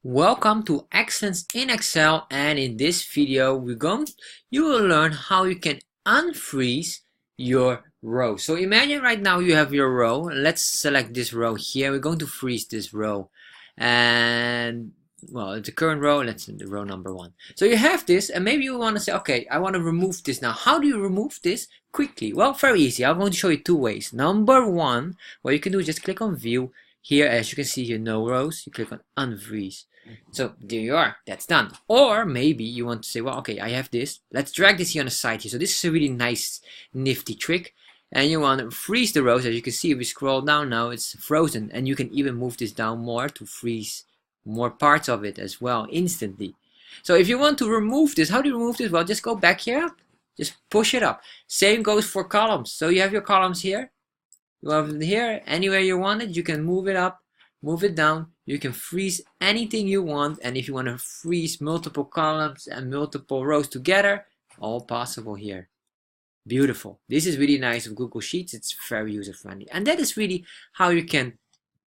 Welcome to Excellence in Excel, and in this video you will learn how you can unfreeze your row. So imagine right now you have your row. Let's select this row here. We're going to freeze this row, and well, it's the current row. Let's do the row number 1. So you have this, and maybe you want to say, okay, I want to remove this now. How do you remove this quickly? Well, very easy. I'm going to show you 2 ways. Number 1, what you can do is just click on View. Here, as you can see here, no rows. You click on Unfreeze. So there you are, that's done. Or maybe you want to say, well, okay, I have this. Let's drag this here on the side here. So this is a really nice, nifty trick. And you want to freeze the rows. As you can see, if we scroll down now, it's frozen. And you can even move this down more to freeze more parts of it as well instantly. So if you want to remove this, how do you remove this? Well, just go back here. Just push it up. Same goes for columns. So you have your columns here. You have it here. Anywhere you want it, you can move it up, move it down. You can freeze anything you want, and if you want to freeze multiple columns and multiple rows together, all possible here. Beautiful. This is really nice with Google Sheets. It's very user friendly, and that is really how you can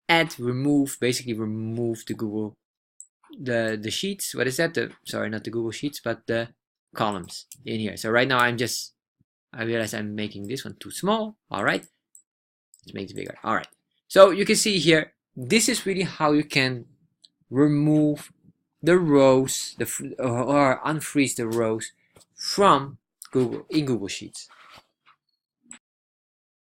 basically remove the sheets. What is that? Sorry, not the Google Sheets, but the columns in here. So right now I realize I'm making this one too small. All right, let's make it bigger. All right. So you can see here. This is really how you can remove the rows or unfreeze the rows from Google Sheets.